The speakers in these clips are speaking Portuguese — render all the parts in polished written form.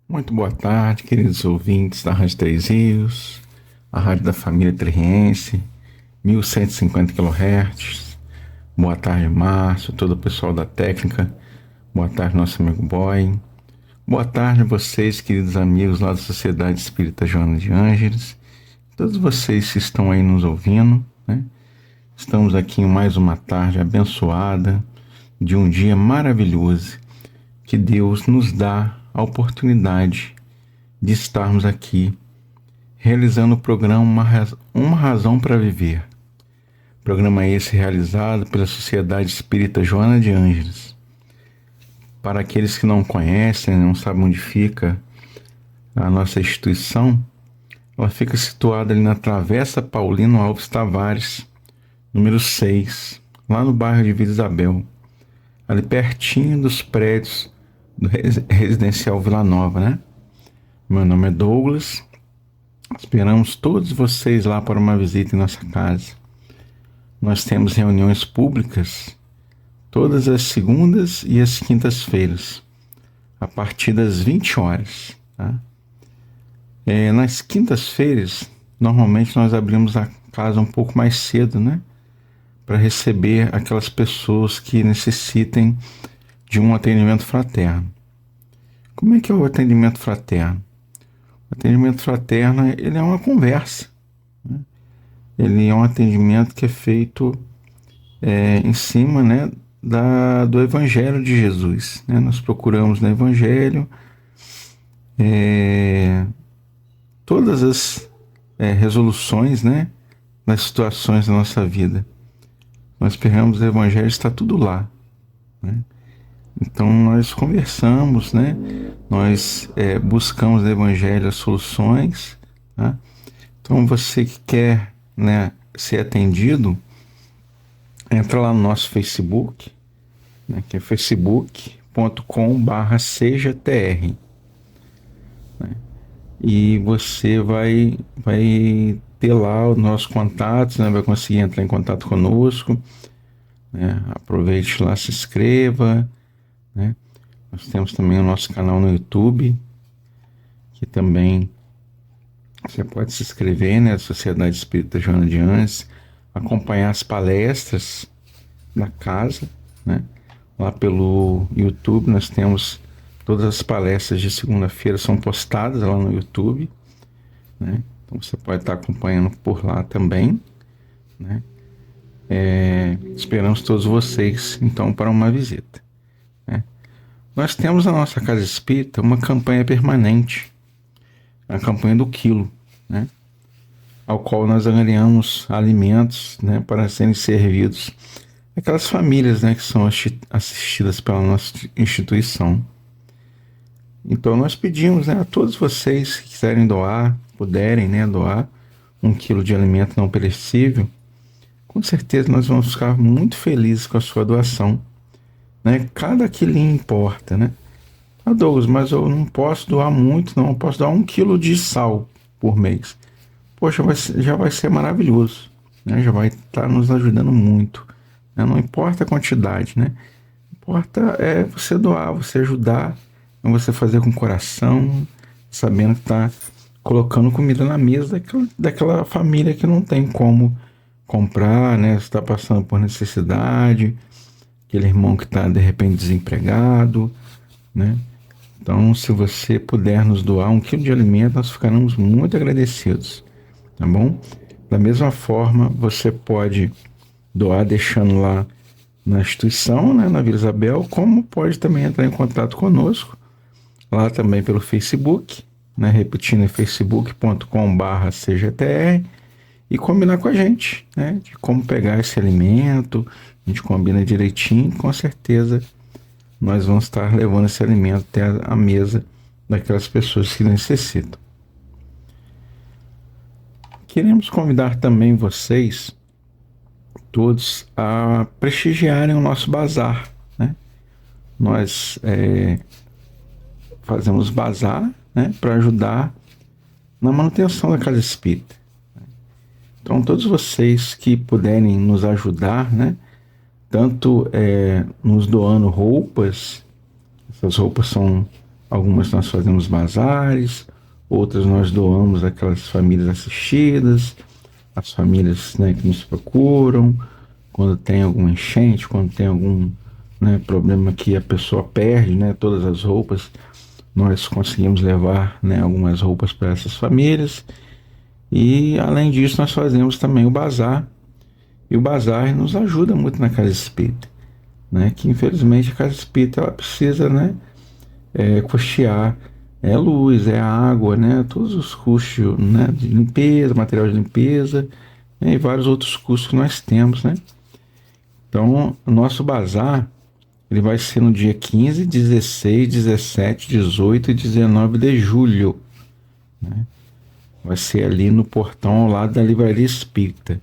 Muito boa tarde, queridos ouvintes da Rádio Três Rios, a Rádio da Família Triense, 1150 kHz. Boa tarde, Márcio, todo o pessoal da técnica. Boa tarde, nosso amigo Boy. Boa tarde a vocês, queridos amigos lá da Sociedade Espírita Joana de Ângeles. Todos vocês que estão aí nos ouvindo, né? Estamos aqui em mais uma tarde abençoada, de um dia maravilhoso, que Deus nos dá a oportunidade de estarmos aqui realizando o programa Uma Razão para Viver. Programa esse realizado pela Sociedade Espírita Joana de Ângeles. Para aqueles que não conhecem, não sabem onde fica a nossa instituição, ela fica situada ali na Travessa Paulino Alves Tavares, número 6, lá no bairro de Vila Isabel, ali pertinho dos prédios do Residencial Vila Nova, né? Meu nome é Douglas. Esperamos todos vocês lá para uma visita em nossa casa. Nós temos reuniões públicas todas as segundas e as quintas-feiras, a partir das 20 horas. Tá? Nas quintas-feiras, normalmente nós abrimos a casa um pouco mais cedo, né? Para receber aquelas pessoas que necessitem de um atendimento fraterno. Como é que é o atendimento fraterno? O atendimento fraterno, ele é uma conversa, né? Ele é um atendimento que é feito em cima, né, do Evangelho de Jesus, né? Nós procuramos no Evangelho todas as resoluções, né, das situações da nossa vida. Nós pegamos o Evangelho, está tudo lá, né? Então nós conversamos, né? Nós buscamos no Evangelho as soluções, tá? Então você que quer, né, ser atendido, entra lá no nosso Facebook, né, que é facebook.com/sejatr, né? E você vai ter lá os nossos contatos, né? Vai conseguir entrar em contato conosco, né? Aproveite lá, se inscreva, né? Nós temos também o nosso canal no YouTube, que também você pode se inscrever, né? Sociedade Espírita Joana de Ângeles, acompanhar as palestras da casa, né? Lá pelo YouTube nós temos todas as palestras de segunda-feira, são postadas lá no YouTube, né? Então você pode estar acompanhando por lá também, né? Esperamos todos vocês então para uma visita, né? Nós temos na nossa Casa Espírita uma campanha permanente, a campanha do quilo, né? Ao qual nós angariamos alimentos, né, para serem servidos aquelas famílias, né, que são assistidas pela nossa instituição. Então nós pedimos, né, a todos vocês que quiserem doar, puderem, né, doar 1 quilo de alimento não perecível, com certeza nós vamos ficar muito felizes com a sua doação, né? Cada quilinho importa, né? Douglas, mas eu não posso doar muito, não. Eu posso doar 1 quilo de sal por mês. Poxa, já vai ser maravilhoso, né? Já vai estar nos ajudando muito, né? Não importa a quantidade, né? Importa é você doar, você ajudar, é você fazer com coração, sabendo que está colocando comida na mesa daquela família que não tem como comprar, né? Você está passando por necessidade, aquele irmão que está de repente desempregado, né? Então, se você puder nos doar 1 quilo de alimento, nós ficaremos muito agradecidos, tá bom? Da mesma forma, você pode doar deixando lá na instituição, né, na Vila Isabel, como pode também entrar em contato conosco, lá também pelo Facebook, né, repetindo, é facebook.com/cgtr, e combinar com a gente, né, de como pegar esse alimento. A gente combina direitinho, com certeza nós vamos estar levando esse alimento até a mesa daquelas pessoas que necessitam. Queremos convidar também vocês todos a prestigiarem o nosso bazar, né? Nós fazemos bazar, né, para ajudar na manutenção da Casa Espírita. Então todos vocês que puderem nos ajudar, né, tanto nos doando roupas, essas roupas são Algumas nós fazemos bazares, outras nós doamos aquelas famílias assistidas, as famílias, né, que nos procuram, quando tem alguma enchente, quando tem algum, né, problema que a pessoa perde, né, todas as roupas, nós conseguimos levar, né, algumas roupas para essas famílias. E além disso nós fazemos também o bazar, e o bazar nos ajuda muito na casa espírita, né, que infelizmente a casa espírita ela precisa, né, custear luz, água, né, todos os custos, né, de limpeza, material de limpeza, né, e vários outros custos que nós temos, né. Então, o nosso bazar ele vai ser no dia 15, 16, 17, 18 e 19 de julho, né. Vai ser ali no portão ao lado da Livraria Espírita,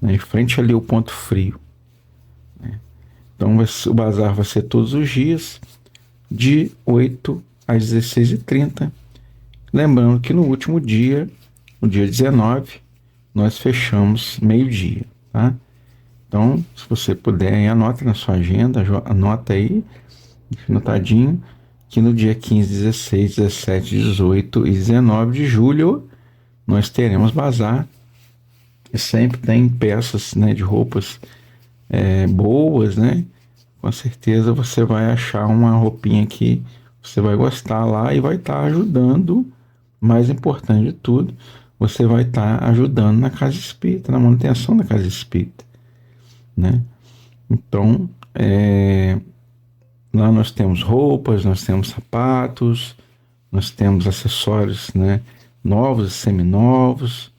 né, em frente ali ao Ponto Frio, né. Então o bazar vai ser todos os dias, de 8 às 16h30. Lembrando que no último dia, no dia 19, nós fechamos meio-dia, tá? Então, se você puder, anota na sua agenda, anota aí, anotadinho, que no dia 15, 16, 17, 18 e 19 de julho, nós teremos bazar. E sempre tem peças, né, de roupas boas, né? Com certeza você vai achar uma roupinha que você vai gostar lá e vai estar ajudando. Mais importante de tudo, você vai estar ajudando na casa espírita, na manutenção da casa espírita, né? Então, lá nós temos roupas, nós temos sapatos, nós temos acessórios, né, novos e seminovos,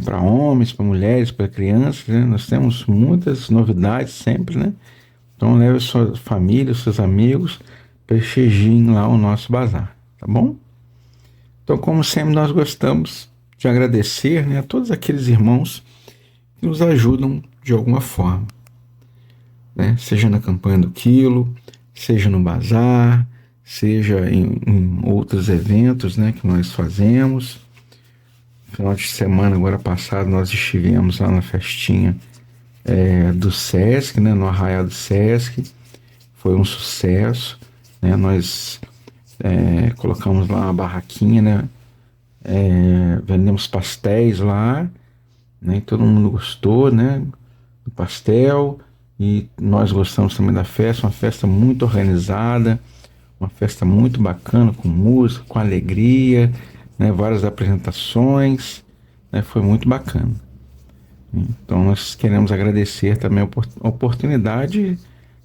para homens, para mulheres, para crianças, né? Nós temos muitas novidades sempre, né? Então leve sua família, seus amigos, prestigiem lá o nosso bazar, tá bom? Então, como sempre, nós gostamos de agradecer, né, a todos aqueles irmãos que nos ajudam de alguma forma, né? Seja na campanha do quilo, seja no bazar, seja em outros eventos, né, que nós fazemos. No final de semana, agora passado, nós estivemos lá na festinha do Sesc, né, no Arraial do Sesc. Foi um sucesso, né? Nós colocamos lá uma barraquinha, né? Vendemos pastéis lá, né? Todo mundo gostou, né, do pastel, e nós gostamos também da festa, uma festa muito organizada, uma festa muito bacana, com música, com alegria, né, várias apresentações, né, foi muito bacana. Então nós queremos agradecer também a oportunidade,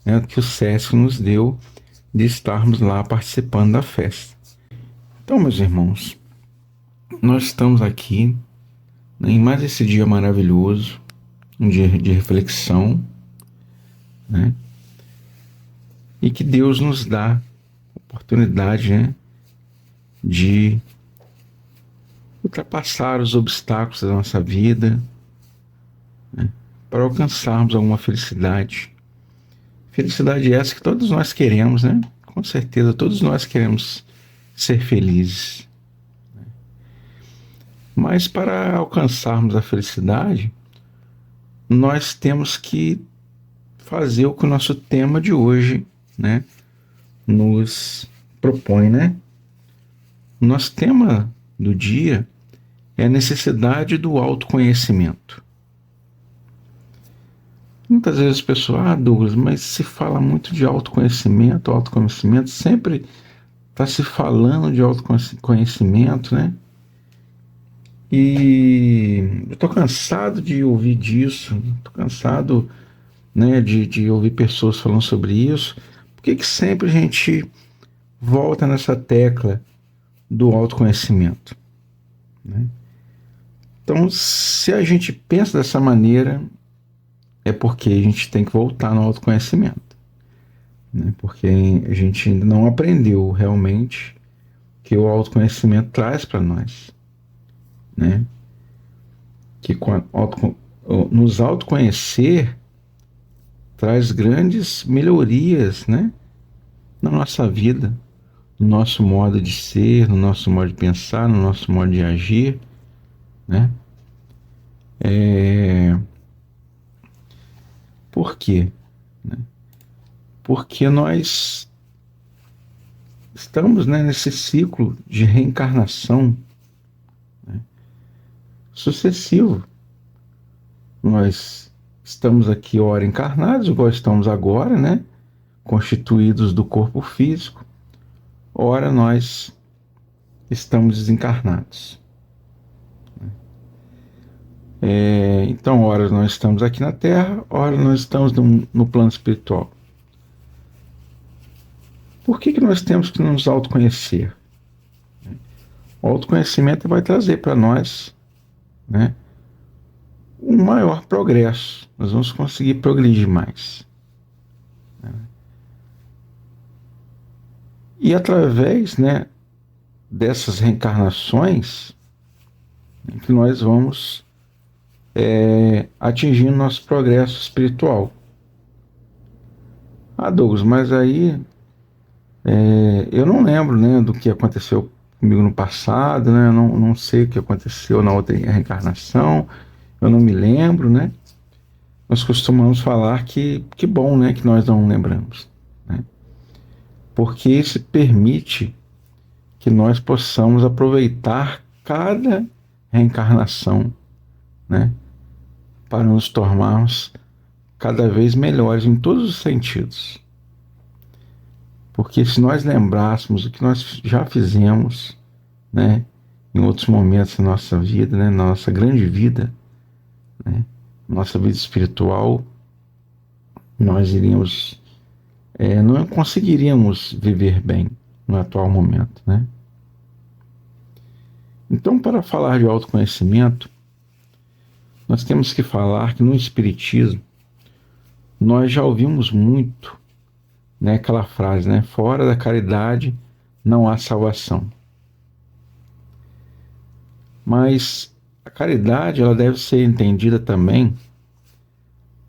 né, que o SESC nos deu de estarmos lá participando da festa. Então, meus irmãos, nós estamos aqui, né, em mais esse dia maravilhoso, um dia de reflexão, né? E que Deus nos dá a oportunidade, né, de ultrapassar os obstáculos da nossa vida, né, para alcançarmos alguma felicidade. Felicidade essa que todos nós queremos, né? Com certeza, todos nós queremos ser felizes. Mas para alcançarmos a felicidade, nós temos que fazer o que o nosso tema de hoje, né, nos propõe, né? O nosso tema do dia é a necessidade do autoconhecimento. Muitas vezes as pessoas, Douglas, mas se fala muito de autoconhecimento, sempre está se falando de autoconhecimento, né? E eu estou cansado de ouvir disso, estou cansado, né, de ouvir pessoas falando sobre isso. Por que sempre a gente volta nessa tecla do autoconhecimento, né? Então, se a gente pensa dessa maneira, é porque a gente tem que voltar no autoconhecimento, né? Porque a gente ainda não aprendeu realmente o que o autoconhecimento traz para nós, né? Que nos autoconhecer traz grandes melhorias, né, na nossa vida, no nosso modo de ser, no nosso modo de pensar, no nosso modo de agir, né? Por quê? Né? Porque nós estamos, né, nesse ciclo de reencarnação, né, sucessivo. Nós estamos aqui, ora, encarnados, igual estamos agora, né, constituídos do corpo físico, ora nós estamos desencarnados. Então, ora nós estamos aqui na Terra, ora nós estamos no plano espiritual. Por que nós temos que nos autoconhecer? O autoconhecimento vai trazer para nós, né, um maior progresso. Nós vamos conseguir progredir mais. E através, né, dessas reencarnações, que nós vamos atingindo nosso progresso espiritual. Ah, Douglas, mas aí eu não lembro, né, do que aconteceu comigo no passado, né? Eu não sei o que aconteceu na outra reencarnação, eu não me lembro, né? Nós costumamos falar que bom, né, que nós não lembramos, né? Porque isso permite que nós possamos aproveitar cada reencarnação, né, para nos tornarmos cada vez melhores em todos os sentidos. Porque se nós lembrássemos o que nós já fizemos, né, em outros momentos da nossa vida, né, na nossa grande vida, né, nossa vida espiritual, nós iríamos, não conseguiríamos viver bem no atual momento, né? Então, para falar de autoconhecimento, nós temos que falar que no Espiritismo nós já ouvimos muito, né, aquela frase, né, fora da caridade não há salvação. Mas a caridade, ela deve ser entendida também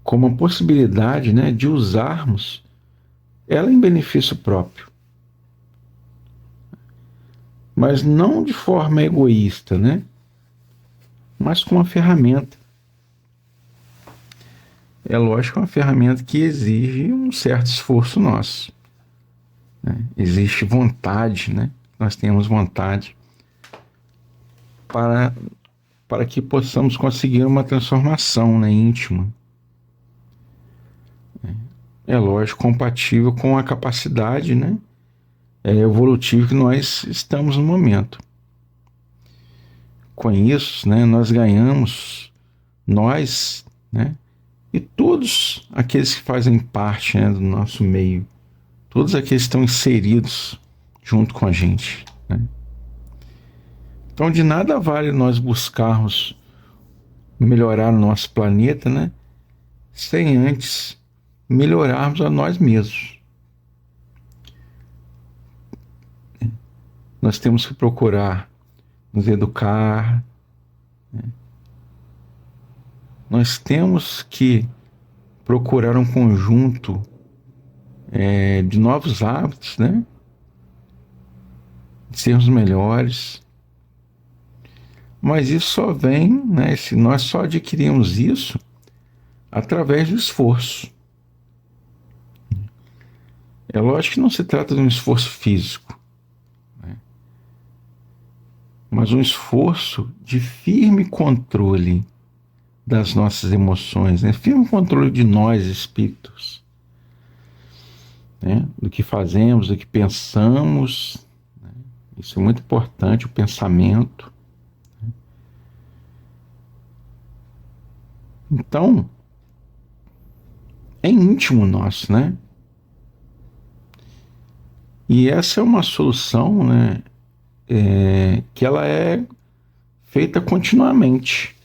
como a possibilidade, né, de usarmos ela em benefício próprio, mas não de forma egoísta, né, mas como uma ferramenta. É lógico, uma ferramenta que exige um certo esforço nosso, né? Existe vontade, né? Nós temos vontade para que possamos conseguir uma transformação, né, íntima. É lógico, compatível com a capacidade, né, evolutiva que nós estamos no momento. Com isso, né, nós ganhamos, nós, né, e todos aqueles que fazem parte, né, do nosso meio, todos aqueles que estão inseridos junto com a gente, né? Então, de nada vale nós buscarmos melhorar o nosso planeta, né, sem antes melhorarmos a nós mesmos. Nós temos que procurar nos educar, né? Nós temos que procurar um conjunto de novos hábitos, né, de sermos melhores. Mas isso só vem, né, se nós só adquirimos isso através do esforço. É lógico que não se trata de um esforço físico, né, mas um esforço de firme controle das nossas emoções, né, firme controle de nós, espíritos, né, do que fazemos, do que pensamos, né, isso é muito importante, o pensamento. Então, é íntimo nosso, né? E essa é uma solução, né, que ela é feita continuamente.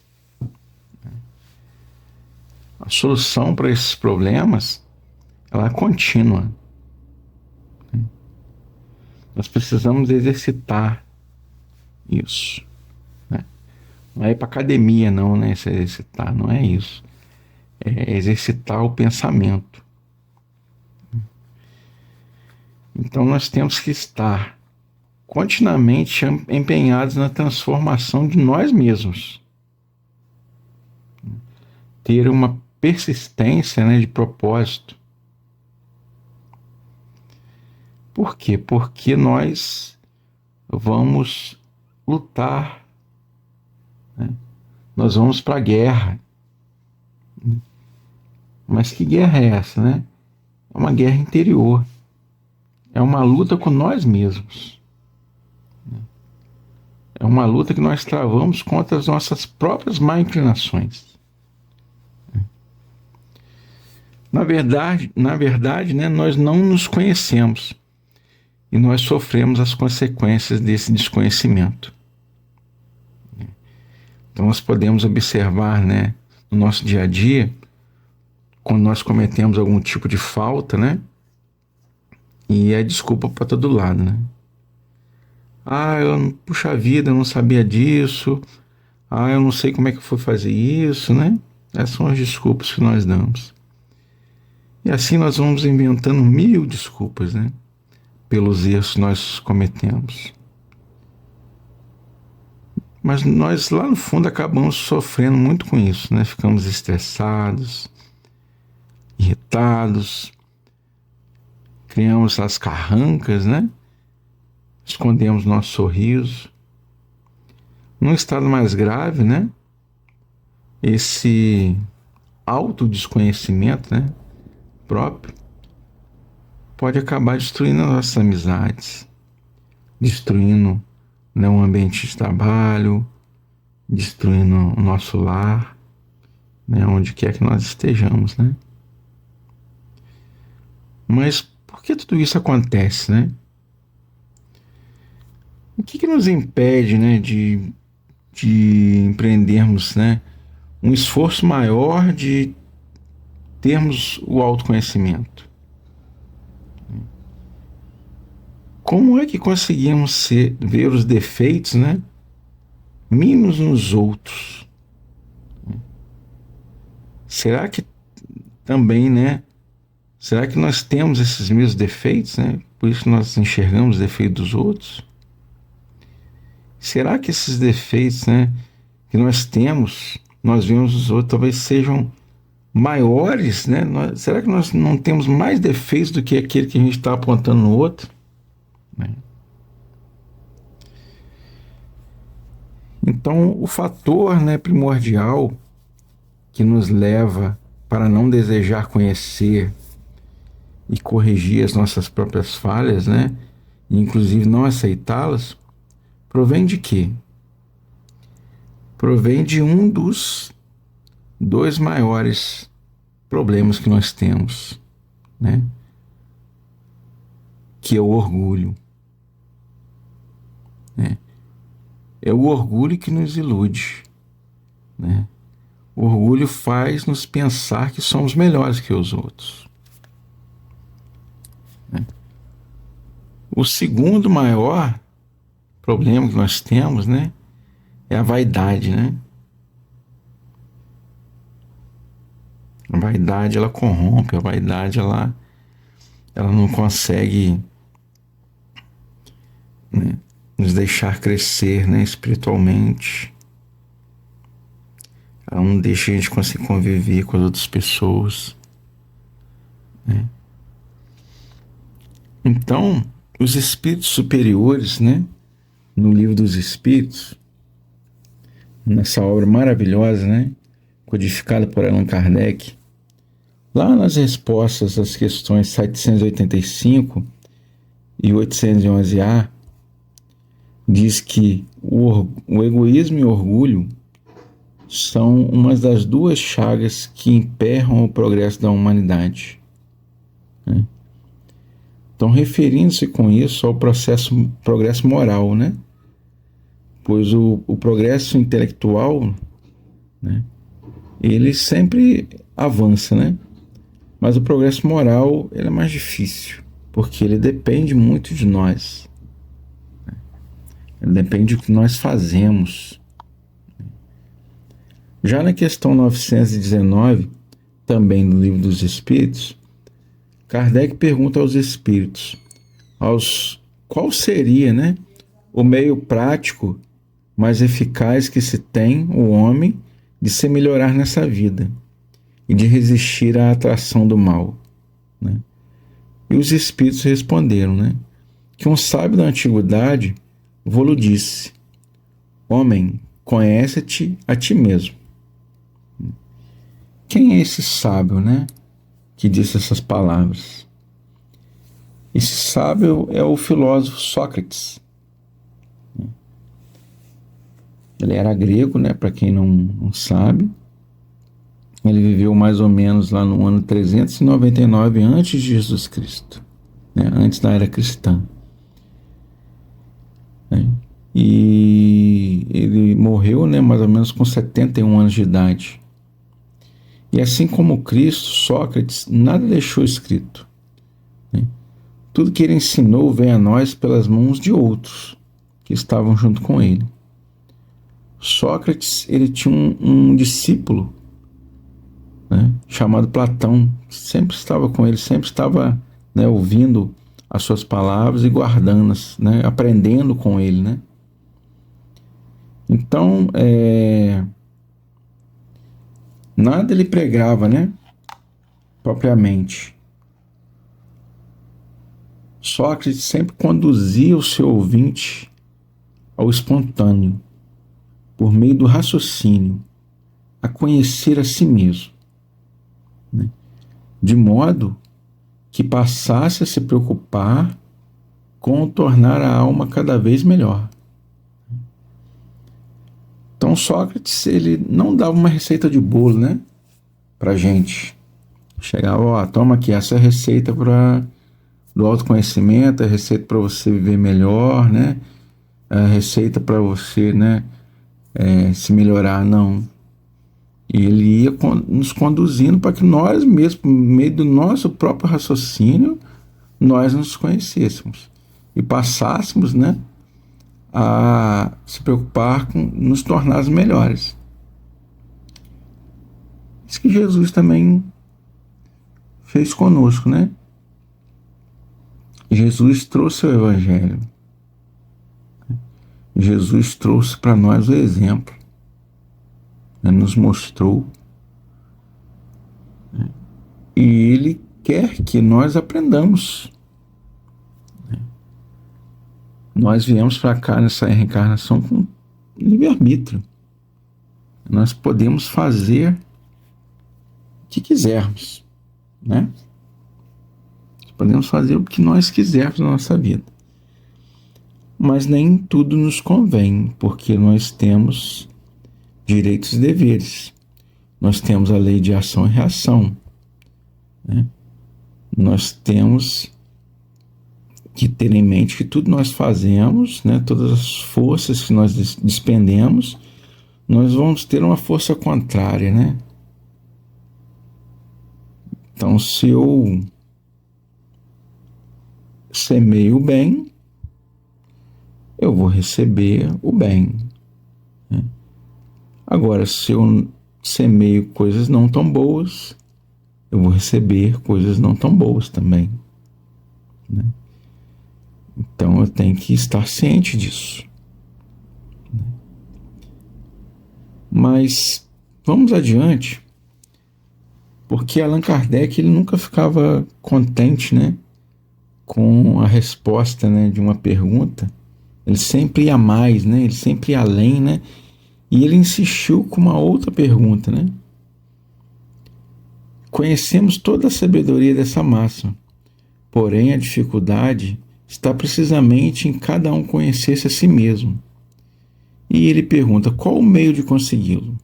A solução para esses problemas, ela é contínua. Nós precisamos exercitar isso, né? Não é ir para academia, não, né? Se exercitar, não é isso. É exercitar o pensamento. Então nós temos que estar continuamente empenhados na transformação de nós mesmos. Ter uma persistência, né, de propósito. Por quê? Porque nós vamos lutar, né? Nós vamos para a guerra. Mas que guerra é essa, né? É uma guerra interior. É uma luta com nós mesmos. É uma luta que nós travamos contra as nossas próprias má inclinações. Na verdade, né, nós não nos conhecemos e nós sofremos as consequências desse desconhecimento. Então nós podemos observar, né, no nosso dia a dia, quando nós cometemos algum tipo de falta, né, e é desculpa para todo lado, né? Puxa vida, eu não sabia disso. Eu não sei como é que eu fui fazer isso, né? Essas são as desculpas que nós damos. E assim nós vamos inventando 1000 desculpas, né? Pelos erros que nós cometemos. Mas nós lá no fundo acabamos sofrendo muito com isso, né? Ficamos estressados, irritados, criamos as carrancas, né? Escondemos nosso sorriso. Num estado mais grave, né? Esse autodesconhecimento, né, próprio pode acabar destruindo as nossas amizades, destruindo, né, um ambiente de trabalho, destruindo o nosso lar, né, onde quer que nós estejamos, né? Mas por que tudo isso acontece, né? O que nos impede, né, de empreendermos, né, um esforço maior de termos o autoconhecimento? Como é que conseguimos ver os defeitos, né, mínimos nos outros? Será que também, né, será que nós temos esses mesmos defeitos, né? Por isso nós enxergamos os defeitos dos outros? Será que esses defeitos, né, que nós temos, nós vemos os outros, talvez sejam maiores, né? Será que nós não temos mais defeitos do que aquele que a gente está apontando no outro? Né? Então, o fator, né, primordial que nos leva para não desejar conhecer e corrigir as nossas próprias falhas, né, e inclusive não aceitá-las, provém de quê? Provém de um dos 2 maiores problemas que nós temos, né? Que é o orgulho, né? É o orgulho que nos ilude, né? O orgulho faz-nos pensar que somos melhores que os outros, né? O segundo maior problema que nós temos, né, é a vaidade, né? A vaidade, ela corrompe, a vaidade, ela não consegue, né, nos deixar crescer, né, espiritualmente. Ela não deixa a gente conseguir conviver com as outras pessoas, né? Então, os espíritos superiores, né, no Livro dos Espíritos, nessa obra maravilhosa, né, codificada por Allan Kardec, lá nas respostas às questões 785 e 811A, diz que o egoísmo e o orgulho são uma das 2 chagas que emperram o progresso da humanidade, né? Então, referindo-se com isso ao progresso moral, né? Pois o progresso intelectual, né, ele sempre avança, né? Mas o progresso moral, ele é mais difícil, porque ele depende muito de nós. Ele depende do que nós fazemos. Já na questão 919, também no Livro dos Espíritos, Kardec pergunta aos espíritos qual seria, né, o meio prático mais eficaz que se tem o homem de se melhorar nessa vida e de resistir à atração do mal, né? E os espíritos responderam, né, que um sábio da antiguidade vô-lo disse: homem, conhece-te a ti mesmo. Quem é esse sábio, né, que disse essas palavras? Esse sábio é o filósofo Sócrates. Ele era grego, né, para quem não sabe. Ele viveu mais ou menos lá no ano 399 antes de Jesus Cristo, né, antes da era cristã. E ele morreu, né, mais ou menos com 71 anos de idade. E assim como Cristo, Sócrates nada deixou escrito, né? Tudo que ele ensinou veio a nós pelas mãos de outros que estavam junto com ele. Sócrates, ele tinha um discípulo, né, chamado Platão, sempre estava com ele, sempre estava, né, ouvindo as suas palavras e guardando-as, né, aprendendo com ele, né? Então, nada ele pregava, né, propriamente. Sócrates sempre conduzia o seu ouvinte ao espontâneo, por meio do raciocínio, a conhecer a si mesmo, né, de modo que passasse a se preocupar com tornar a alma cada vez melhor. Então Sócrates, ele não dava uma receita de bolo, né, pra gente. Chegava, ó, toma aqui, essa é a receita do autoconhecimento, a receita para você viver melhor, né, a receita para você, né, se melhorar. Não. Ele ia nos conduzindo para que nós mesmos, por meio do nosso próprio raciocínio, nós nos conhecêssemos e passássemos, né, a se preocupar com nos tornar melhores. Isso que Jesus também fez conosco, né? Jesus trouxe o Evangelho. Jesus trouxe para nós o exemplo. Ele nos mostrou. E Ele quer que nós aprendamos. Nós viemos para cá nessa reencarnação com livre-arbítrio. Nós podemos fazer o que quisermos, né? Podemos fazer o que nós quisermos na nossa vida. Mas nem tudo nos convém, porque nós temos direitos e deveres. Nós temos a lei de ação e reação, né? Nós temos que ter em mente que tudo nós fazemos, né, todas as forças que nós despendemos, nós vamos ter uma força contrária, né? Então, se eu semeio o bem, eu vou receber o bem, né? Agora, se eu semeio coisas não tão boas, eu vou receber coisas não tão boas também, né? Então eu tenho que estar ciente disso. Mas vamos adiante, porque Allan Kardec, ele nunca ficava contente, né, com a resposta, né, de uma pergunta. Ele sempre ia mais, né, ele sempre ia além, né, e ele insistiu com uma outra pergunta, né? Conhecemos toda a sabedoria dessa máxima, porém a dificuldade está precisamente em cada um conhecer-se a si mesmo. E ele pergunta, qual o meio de consegui-lo?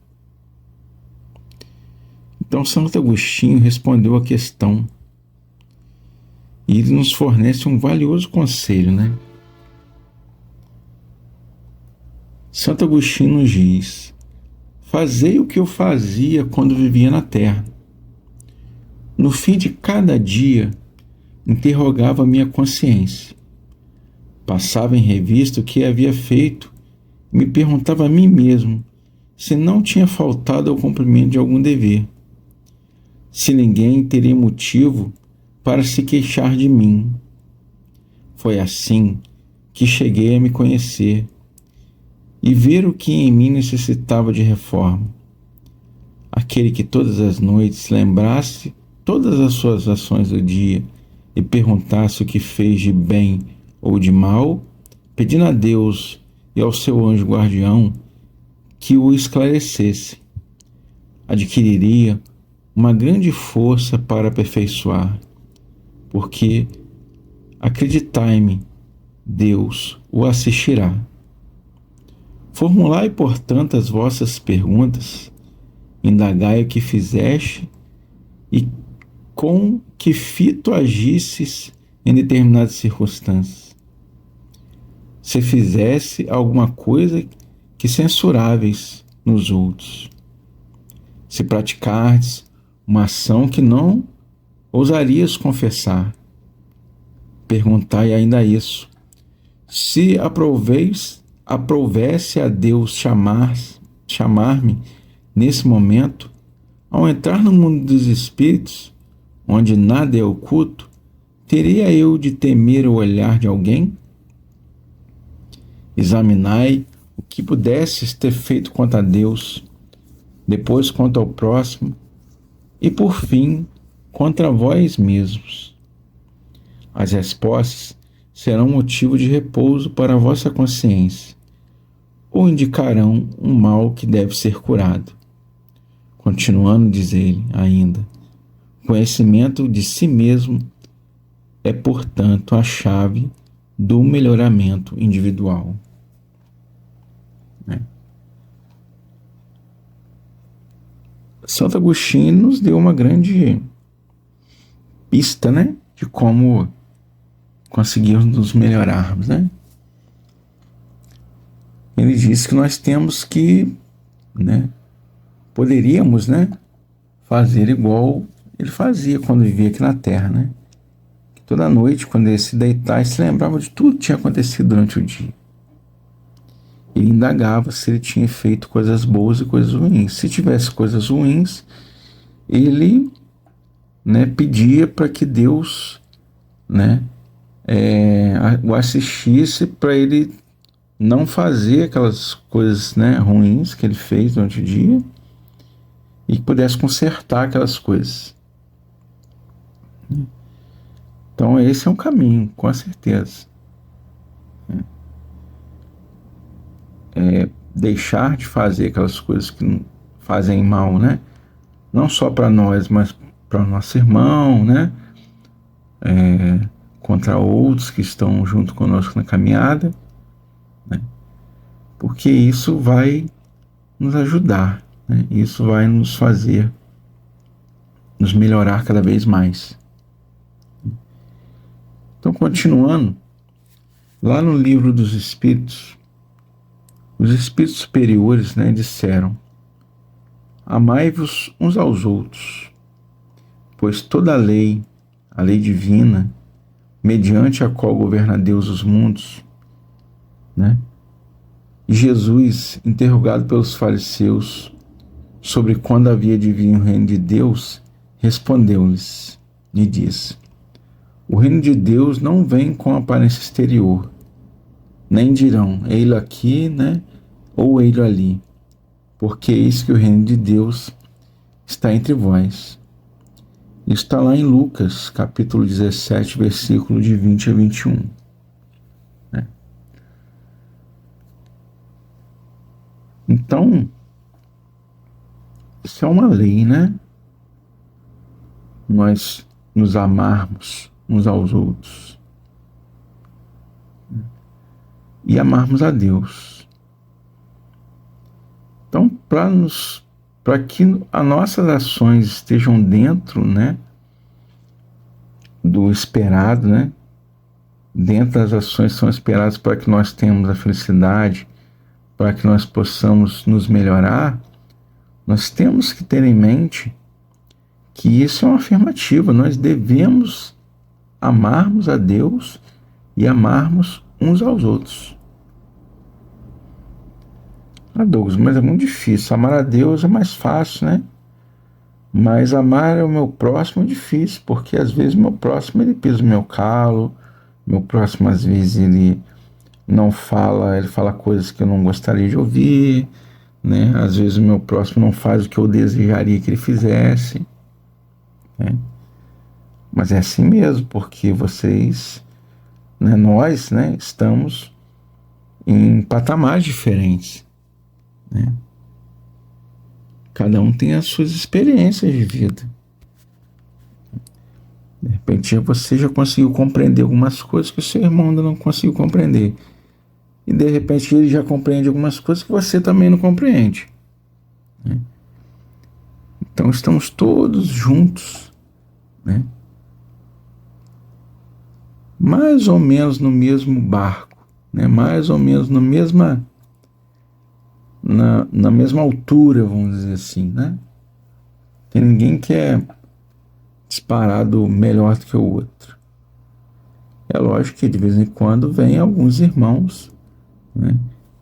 Então Santo Agostinho respondeu a questão. E ele nos fornece um valioso conselho, né? Santo Agostinho nos diz, fazei o que eu fazia quando vivia na terra. No fim de cada dia, interrogava a minha consciência. Passava em revista o que havia feito e me perguntava a mim mesmo se não tinha faltado ao cumprimento de algum dever, se ninguém teria motivo para se queixar de mim. Foi assim que cheguei a me conhecer e ver o que em mim necessitava de reforma. Aquele que todas as noites lembrasse todas as suas ações do dia e perguntasse o que fez de bem ou de mal, pedindo a Deus e ao seu anjo guardião que o esclarecesse, adquiriria uma grande força para aperfeiçoar, porque, acreditai-me, Deus o assistirá. Formulai, portanto, as vossas perguntas, indagai o que fizeste e com que fito agisses em determinadas circunstâncias. Se fizesse alguma coisa que censuráveis nos outros, se praticardes uma ação que não ousarias confessar, perguntai ainda isso. Se aprovesse a Deus chamar-me nesse momento, ao entrar no mundo dos espíritos, onde nada é oculto, teria eu de temer o olhar de alguém? Examinai o que pudesses ter feito contra Deus, depois contra o próximo e, por fim, contra vós mesmos. As respostas serão motivo de repouso para a vossa consciência, ou indicarão um mal que deve ser curado. Continuando, diz ele ainda, conhecimento de si mesmo é, portanto, a chave do melhoramento individual. Santo Agostinho nos deu uma grande pista, de como conseguirmos nos melhorarmos, Ele disse que nós temos que, poderíamos, fazer igual ele fazia quando vivia aqui na Terra, Que toda noite, quando ele se deitar, ele se lembrava de tudo que tinha acontecido durante o dia. Ele indagava se ele tinha feito coisas boas e coisas ruins. Se tivesse coisas ruins, ele pedia para que Deus o assistisse para ele não fazer aquelas coisas ruins que ele fez durante o dia e que pudesse consertar aquelas coisas. Então esse é um caminho, com certeza. Deixar de fazer aquelas coisas que fazem mal, não só para nós, mas para o nosso irmão, contra outros que estão junto conosco na caminhada, porque isso vai nos ajudar, isso vai nos fazer nos melhorar cada vez mais. Então, continuando, lá no Livro dos Espíritos, os espíritos superiores disseram: amai-vos uns aos outros, pois toda a lei divina, mediante a qual governa Deus os mundos, E Jesus, interrogado pelos fariseus sobre quando havia de vir o reino de Deus, respondeu-lhes e disse: o reino de Deus não vem com aparência exterior, nem dirão, ei-lo aqui, ou ei-lo ali, porque eis que o reino de Deus está entre vós. Isso está lá em Lucas, capítulo 17, versículo de 20 a 21. Então, isso é uma lei, Nós nos amarmos uns aos outros e amarmos a Deus. Então, para que as nossas ações estejam dentro, do esperado, dentro das ações que são esperadas para que nós tenhamos a felicidade, para que nós possamos nos melhorar, nós temos que ter em mente que isso é uma afirmativa. Nós devemos amarmos a Deus e amarmos uns aos outros. Douglas, mas é muito difícil. Amar a Deus é mais fácil, Mas amar o meu próximo é difícil, porque às vezes o meu próximo ele pisa o meu calo, meu próximo às vezes ele não fala, ele fala coisas que eu não gostaria de ouvir, Às vezes o meu próximo não faz o que eu desejaria que ele fizesse, Mas é assim mesmo, porque vocês né, nós, né, estamos em patamares diferentes, né? Cada um tem as suas experiências de vida. De repente você já conseguiu compreender algumas coisas que o seu irmão ainda não conseguiu compreender. E de repente ele já compreende algumas coisas que você também não compreende, né? Então estamos todos juntos, né? Mais ou menos no mesmo barco, né? Mais ou menos na mesma altura, vamos dizer assim, né? Tem ninguém que é disparado melhor do que o outro. É lógico que de vez em quando vem alguns irmãos, né,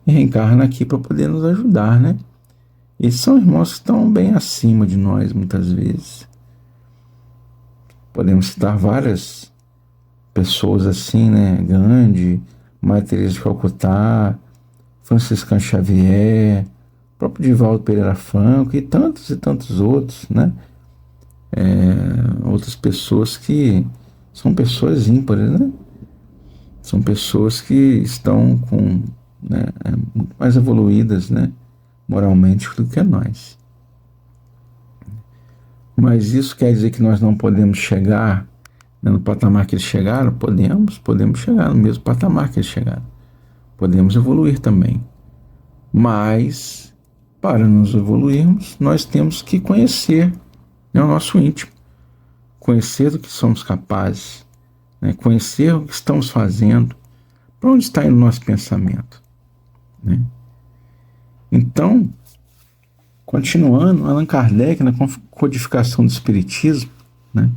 e reencarna aqui para poder nos ajudar, né? E são irmãos que estão bem acima de nós muitas vezes. Podemos citar várias pessoas assim, né? Gandhi, Maria Teresa de Calcutá, Franciscano Xavier, próprio Divaldo Pereira Franco e tantos outros, né? Outras pessoas que são pessoas ímpares, né? São pessoas que estão com, né, muito mais evoluídas, né, moralmente do que nós. Mas isso quer dizer que nós não podemos chegar, né, no patamar que eles chegaram? Podemos chegar no mesmo patamar que eles chegaram. Podemos evoluir também. Mas, para nos evoluirmos, nós temos que conhecer, né, o nosso íntimo, conhecer do que somos capazes, né, conhecer o que estamos fazendo, para onde está indo o nosso pensamento, né? Então, continuando, Allan Kardec, na codificação do Espiritismo, né,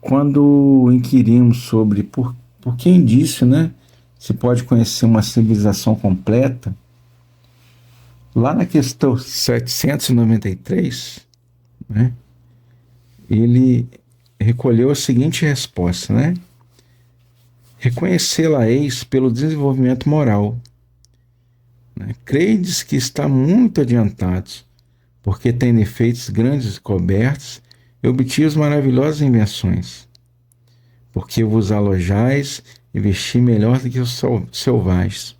quando inquirimos sobre por que indício, né, se pode conhecer uma civilização completa, lá na questão 793, né, ele recolheu a seguinte resposta, né? Reconhecê-la-eis pelo desenvolvimento moral, né? Credes que está muito adiantados, porque tem efeitos grandes descobertos e obtidos maravilhosas invenções, porque vos alojais e vestir melhor do que os selvagens.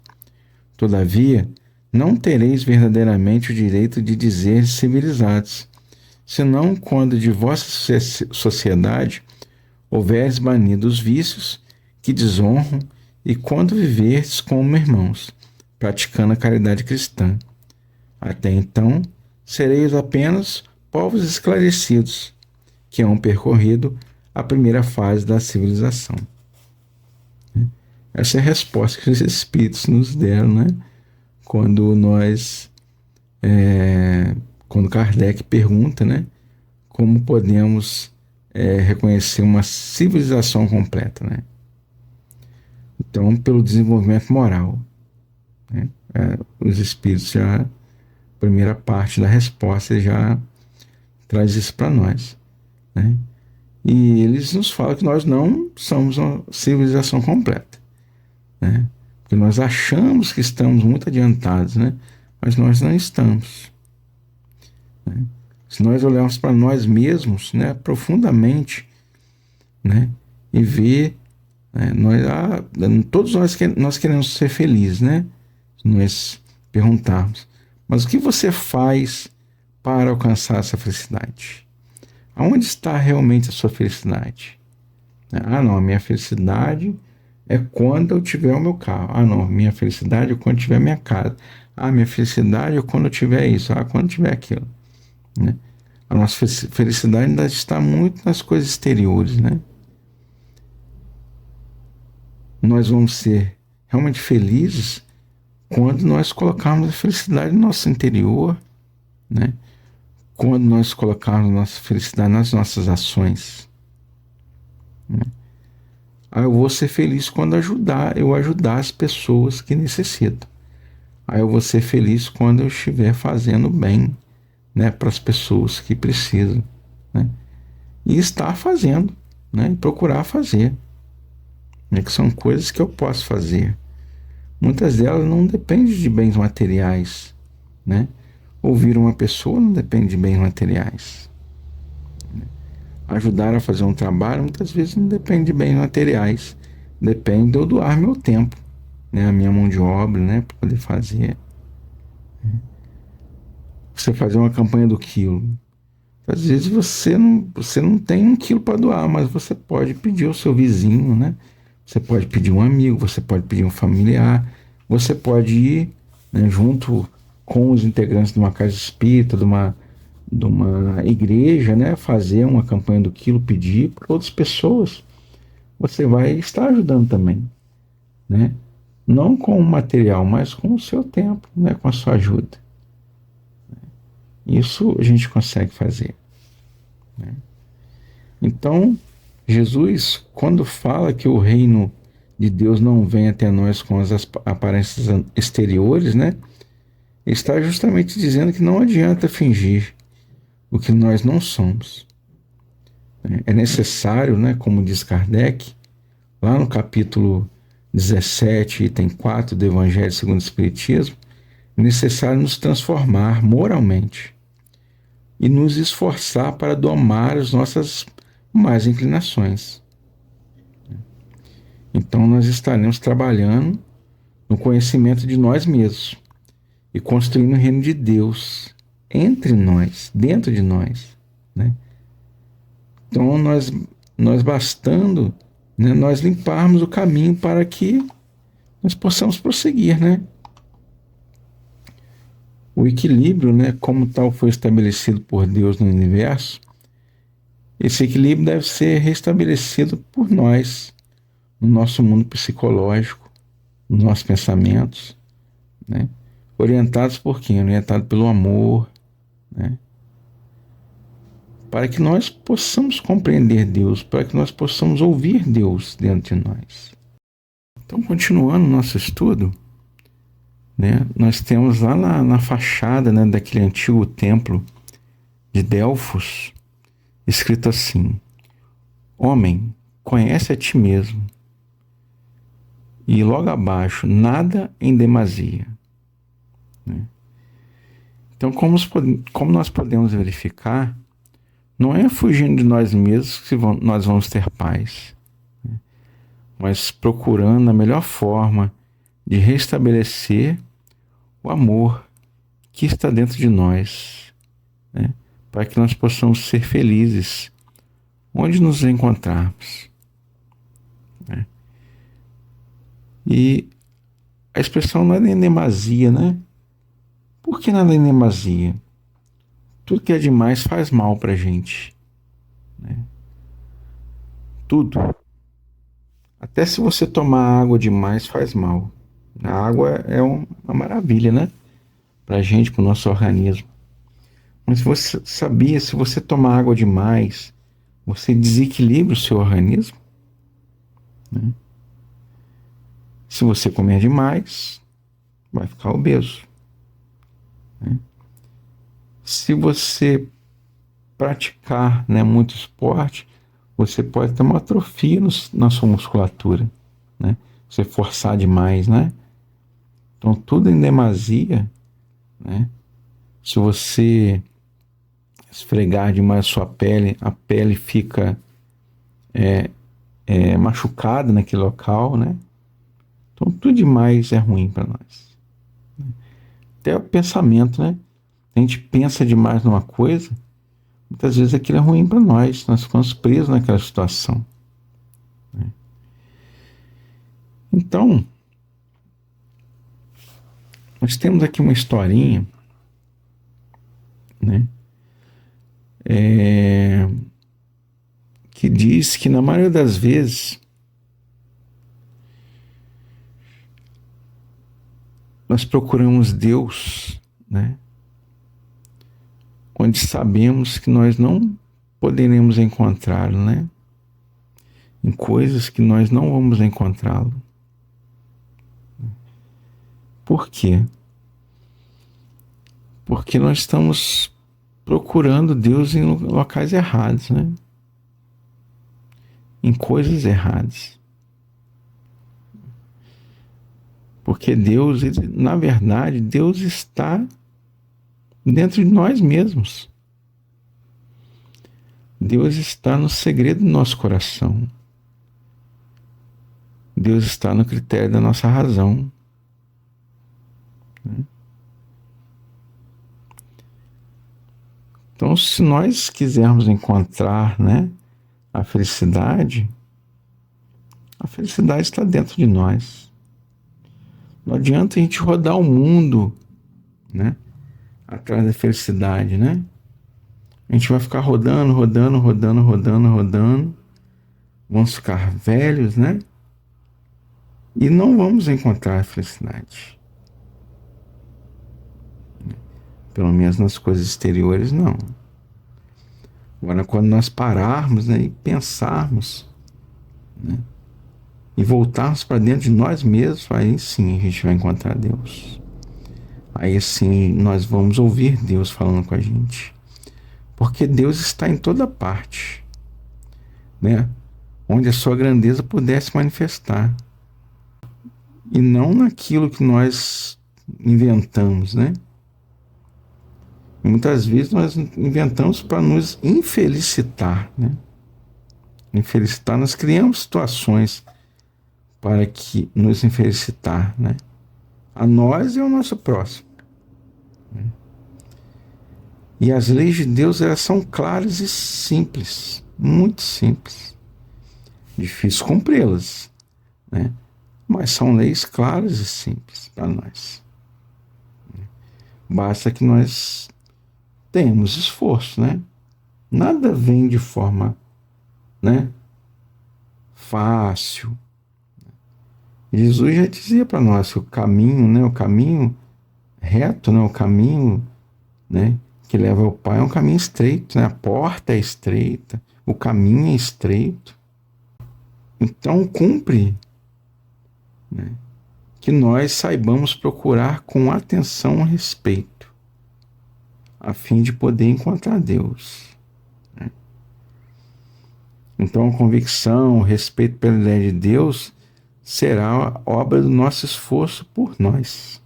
Todavia, não tereis verdadeiramente o direito de dizer civilizados, senão quando de vossa sociedade houveres banido os vícios que desonram e quando viverdes como irmãos, praticando a caridade cristã. Até então, sereis apenas povos esclarecidos, que hão percorrido a primeira fase da civilização. Essa é a resposta que os Espíritos nos deram, né? Quando Kardec pergunta, né, como podemos reconhecer uma civilização completa, né? Então, pelo desenvolvimento moral, né? Os Espíritos já, primeira parte da resposta, já traz isso para nós, né? E eles nos falam que nós não somos uma civilização completa, né? Porque nós achamos que estamos muito adiantados, né? Mas nós não estamos, né? Se nós olharmos para nós mesmos, né, profundamente, né, e ver, né, todos nós queremos ser felizes, né? Se nós perguntarmos, mas o que você faz para alcançar essa felicidade? Aonde está realmente a sua felicidade? Ah, não, a minha felicidade é quando eu tiver o meu carro. Ah, não, minha felicidade é quando eu tiver a minha casa. Ah, minha felicidade é quando eu tiver isso. Ah, quando eu tiver aquilo, né? A nossa felicidade ainda está muito nas coisas exteriores, né? Nós vamos ser realmente felizes quando nós colocarmos a felicidade no nosso interior, né? Quando nós colocarmos nossa felicidade nas nossas ações, né? Ah, eu vou ser feliz quando eu ajudar as pessoas que necessitam. Ah, eu vou ser feliz quando eu estiver fazendo bem, né, para as pessoas que precisam, né? E estar fazendo, né, e procurar fazer, né, que são coisas que eu posso fazer. Muitas delas não dependem de bens materiais, né? Ouvir uma pessoa não depende de bens materiais. Ajudar a fazer um trabalho muitas vezes não depende de bens materiais, depende de eu doar meu tempo, né? A minha mão de obra, né? Para poder fazer. Você fazer uma campanha do quilo. Às vezes você não tem 1 quilo para doar, mas você pode pedir ao seu vizinho, né? Você pode pedir um amigo, você pode pedir um familiar, você pode ir, né, junto com os integrantes de uma casa espírita, de uma igreja, né? Fazer uma campanha do quilo, pedir para outras pessoas. Você vai estar ajudando também, né? Não com o material, mas com o seu tempo, né? Com a sua ajuda. Isso a gente consegue fazer, né? Então, Jesus, quando fala que o reino de Deus não vem até nós com as aparências exteriores, né? Está justamente dizendo que não adianta fingir o que nós não somos. É necessário, né, como diz Kardec, lá no capítulo 17, item 4 do Evangelho segundo o Espiritismo, é necessário nos transformar moralmente e nos esforçar para domar as nossas más inclinações. Então nós estaremos trabalhando no conhecimento de nós mesmos e construindo o reino de Deus entre nós, dentro de nós, né? Então nós bastando, né, nós limparmos o caminho para que nós possamos prosseguir, né? O equilíbrio, né, como tal foi estabelecido por Deus no universo, esse equilíbrio deve ser restabelecido por nós, no nosso mundo psicológico, nos nossos pensamentos, né? Orientados por quem? Orientados pelo amor, né? Para que nós possamos compreender Deus, para que nós possamos ouvir Deus dentro de nós. Então, continuando o nosso estudo, né, nós temos lá na fachada, né, daquele antigo templo de Delfos, escrito assim: homem, conhece a ti mesmo. E logo abaixo, nada em demasia, né? Então, como nós podemos verificar, não é fugindo de nós mesmos que nós vamos ter paz, né? Mas procurando a melhor forma de restabelecer o amor que está dentro de nós, né? Para que nós possamos ser felizes onde nos encontrarmos, né? E a expressão nada em demasia, né? Por que nada em demasia? Tudo que é demais faz mal para a gente, né? Tudo. Até se você tomar água demais faz mal. A água é uma maravilha, né? Para a gente, para o nosso organismo. Mas você sabia, se você tomar água demais, você desequilibra o seu organismo, né? Se você comer demais, vai ficar obeso, né? Se você praticar, né, muito esporte, você pode ter uma atrofia na sua musculatura, né? Você forçar demais, né? Então, tudo em demasia, né? Se você esfregar demais a sua pele, a pele fica machucada naquele local, né? Então, tudo demais é ruim para nós. Até o pensamento, né? A gente pensa demais numa coisa, muitas vezes aquilo é ruim para nós ficamos presos naquela situação, né? Então, nós temos aqui uma historinha, né? Que diz que na maioria das vezes nós procuramos Deus, né, onde sabemos que nós não poderemos encontrá-lo, né? Em coisas que nós não vamos encontrá-lo. Por quê? Porque nós estamos procurando Deus em locais errados, né? Em coisas erradas. Porque Deus, na verdade, Deus está dentro de nós mesmos. Deus está no segredo do nosso coração. Deus está no critério da nossa razão. Então, se nós quisermos encontrar, né, a felicidade está dentro de nós. Não adianta a gente rodar o mundo, né, atrás da felicidade, né? A gente vai ficar rodando. Vamos ficar velhos, né? E não vamos encontrar a felicidade. Pelo menos nas coisas exteriores, não. Agora, quando nós pararmos, né, e pensarmos, né, e voltarmos para dentro de nós mesmos, aí sim a gente vai encontrar Deus. Aí sim nós vamos ouvir Deus falando com a gente. Porque Deus está em toda parte, né? Onde a sua grandeza pudesse manifestar. E não naquilo que nós inventamos, né? Muitas vezes nós inventamos para nos infelicitar, né? Infelicitar, nós criamos situações para que nos infelicitar, né? A nós e ao nosso próximo. E as leis de Deus, elas são claras e simples, muito simples. Difícil cumpri-las, né? Mas são leis claras e simples para nós. Basta que nós tenhamos esforço, né? Nada vem de forma, né, fácil. Jesus já dizia para nós que o caminho, né, o caminho reto, né, o caminho, né, que leva ao Pai é um caminho estreito, né? A porta é estreita, o caminho é estreito. Então cumpre, né, que nós saibamos procurar com atenção e respeito, a fim de poder encontrar Deus. Né? Então a convicção, o respeito pela ideia de Deus será obra do nosso esforço por nós.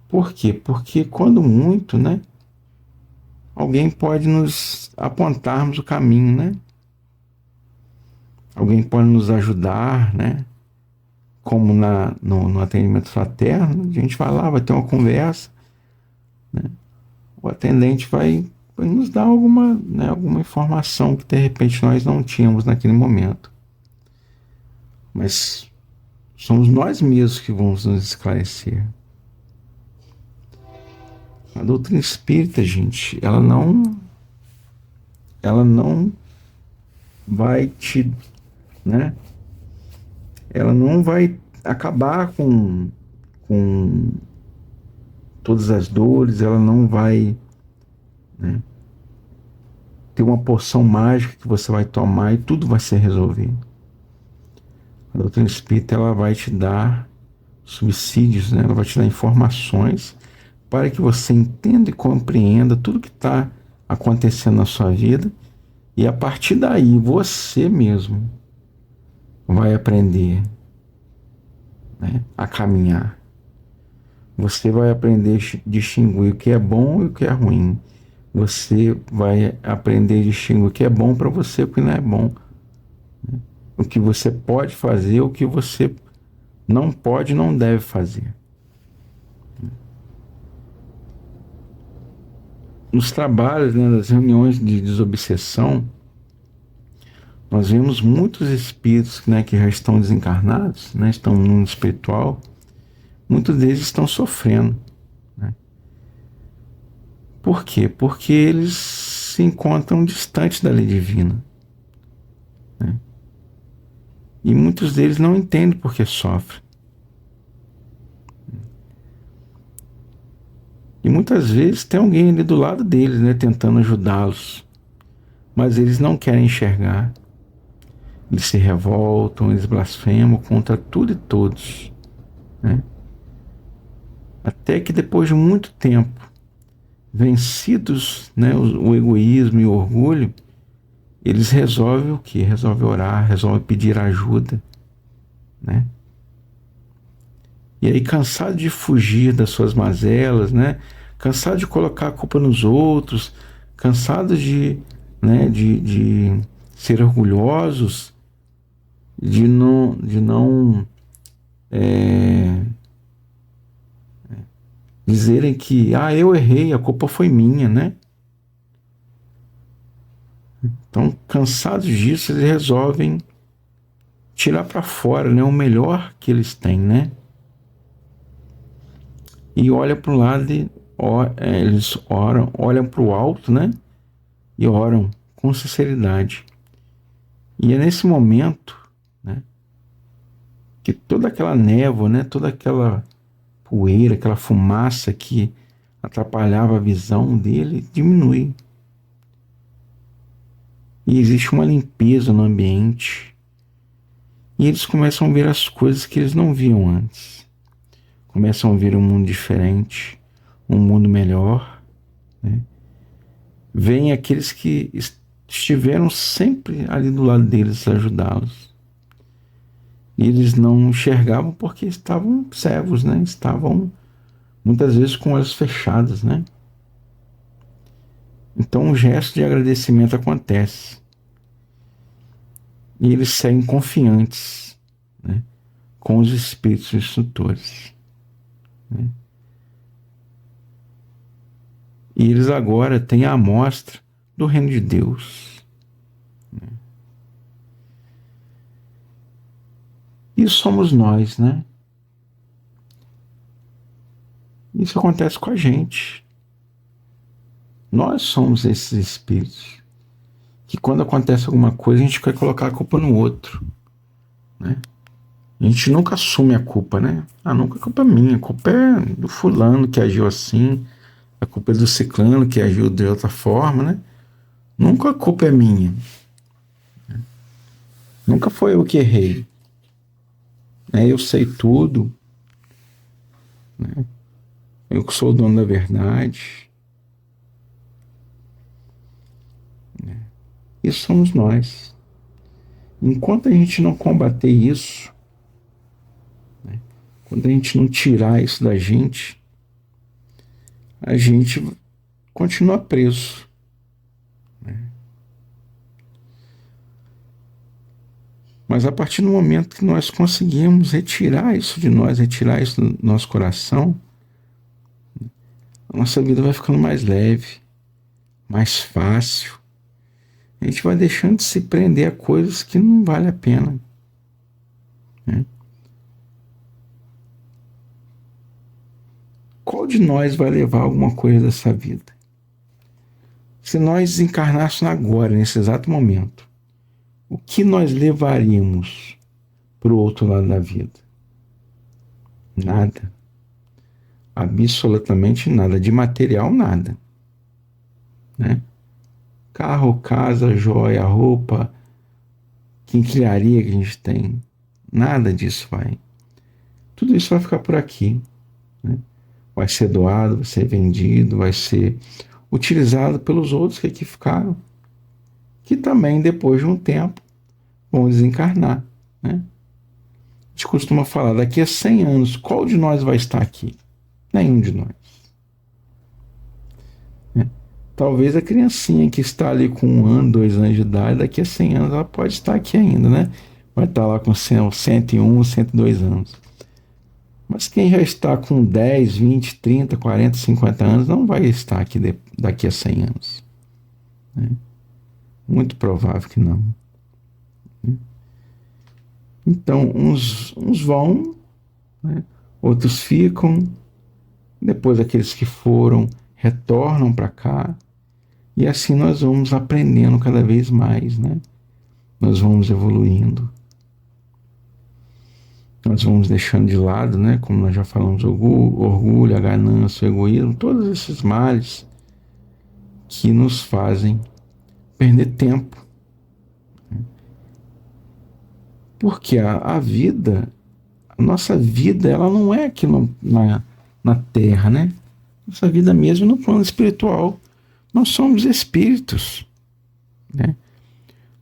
Por quê? Porque quando muito, né, alguém pode nos apontarmos o caminho, né? Alguém pode nos ajudar, né? Como no atendimento fraterno, a gente vai lá, vai ter uma conversa, né? O atendente vai nos dar alguma, né, alguma informação que de repente nós não tínhamos naquele momento. Mas somos nós mesmos que vamos nos esclarecer. A doutrina espírita, gente, ela não vai te, né? Ela não vai acabar com todas as dores, ela não vai, né, ter uma poção mágica que você vai tomar e tudo vai ser resolvido. A doutrina espírita, ela vai te dar subsídios, né? Ela vai te dar informações para que você entenda e compreenda tudo que está acontecendo na sua vida, e a partir daí você mesmo vai aprender, né, a caminhar. Você vai aprender a distinguir o que é bom e o que é ruim. Você vai aprender a distinguir o que é bom para você e o que não é bom. Né? O que você pode fazer, o que você não pode e não deve fazer. Nos trabalhos, né, nas reuniões de desobsessão, nós vemos muitos espíritos, né, que já estão desencarnados, né, estão no mundo espiritual. Muitos deles estão sofrendo. Né? Por quê? Porque eles se encontram distantes da lei divina. Né? E muitos deles não entendem por que sofrem. E muitas vezes tem alguém ali do lado deles, né, tentando ajudá-los. Mas eles não querem enxergar. Eles se revoltam, eles blasfemam contra tudo e todos. Né? Até que depois de muito tempo, vencidos, né, o egoísmo e o orgulho, eles resolvem o quê? Resolvem orar, resolvem pedir ajuda. Né? E aí, cansado de fugir das suas mazelas, né? Cansado de colocar a culpa nos outros, cansado de ser orgulhosos, de não dizerem que eu errei, a culpa foi minha, né? Então, cansados disso, eles resolvem tirar para fora, né, o melhor que eles têm, né? E olha para o lado eles oram, olham para o alto, né? E oram com sinceridade. E é nesse momento, né, que toda aquela névoa, né, toda aquela poeira, aquela fumaça que atrapalhava a visão dele diminui. E existe uma limpeza no ambiente. E eles começam a ver as coisas que eles não viam antes. Começam a ver um mundo diferente, um mundo melhor, né? Vêm aqueles que estiveram sempre ali do lado deles, ajudá-los. E eles não enxergavam porque estavam cegos, né? Estavam muitas vezes com olhos fechados, né? Então um gesto de agradecimento acontece. E eles seguem confiantes, né, com os espíritos instrutores, né? E eles agora têm a amostra do reino de Deus, né? E somos nós, né? Isso acontece com a gente. Nós somos esses espíritos que quando acontece alguma coisa a gente quer colocar a culpa no outro, né? A gente nunca assume a culpa, né? Nunca a culpa é minha, a culpa é do fulano que agiu assim, a culpa é do ciclano que agiu de outra forma, né? Nunca a culpa é minha. Nunca foi eu que errei, né? Eu sei tudo, né? Eu que sou o dono da verdade, né? Isso somos nós. Enquanto a gente não combater isso, né, quando a gente não tirar isso da gente, a gente continua preso, né? Mas a partir do momento que nós conseguimos retirar isso de nós, retirar isso do nosso coração, a nossa vida vai ficando mais leve, mais fácil. A gente vai deixando de se prender a coisas que não vale a pena, né? Qual de nós vai levar alguma coisa dessa vida? Se nós desencarnássemos agora, nesse exato momento, o que nós levaríamos para o outro lado da vida? Nada. Absolutamente nada. De material, nada, né? Carro, casa, joia, roupa, quinquilharia que a gente tem, nada disso vai. Tudo isso vai ficar por aqui, né? Vai ser doado, vai ser vendido, vai ser utilizado pelos outros que aqui ficaram, que também, depois de um tempo, vão desencarnar, né? A gente costuma falar, daqui a 100 anos, qual de nós vai estar aqui? Nenhum de nós, né? Talvez a criancinha que está ali com 1 ano, 2 anos de idade, daqui a 100 anos ela pode estar aqui ainda, né? Vai estar lá com 101, 102 anos. Mas quem já está com 10, 20, 30, 40, 50 anos não vai estar aqui daqui a 100 anos, né? Muito provável que não, né? Então, uns vão, né? Outros ficam, depois aqueles que foram retornam para cá, e assim nós vamos aprendendo cada vez mais, né? Nós vamos evoluindo, nós vamos deixando de lado, né? Como nós já falamos, o orgulho, a ganância, o egoísmo, todos esses males que nos fazem perder tempo. Porque a vida, a nossa vida, ela não é aqui na Terra, né? Nossa vida mesmo no plano espiritual. Nós somos espíritos, né?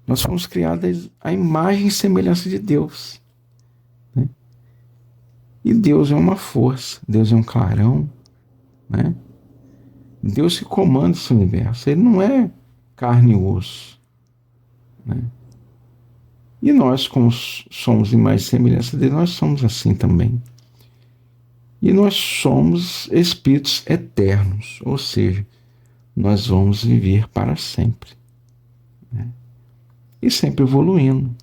Nós fomos criados à imagem e semelhança de Deus, né? E Deus é uma força, Deus é um clarão, né? Deus que comanda esse universo. Ele não é carne e osso, né? E nós, como somos imagem e semelhança dele, nós somos assim também. E nós somos espíritos eternos, ou seja, nós vamos viver para sempre, né? E sempre evoluindo,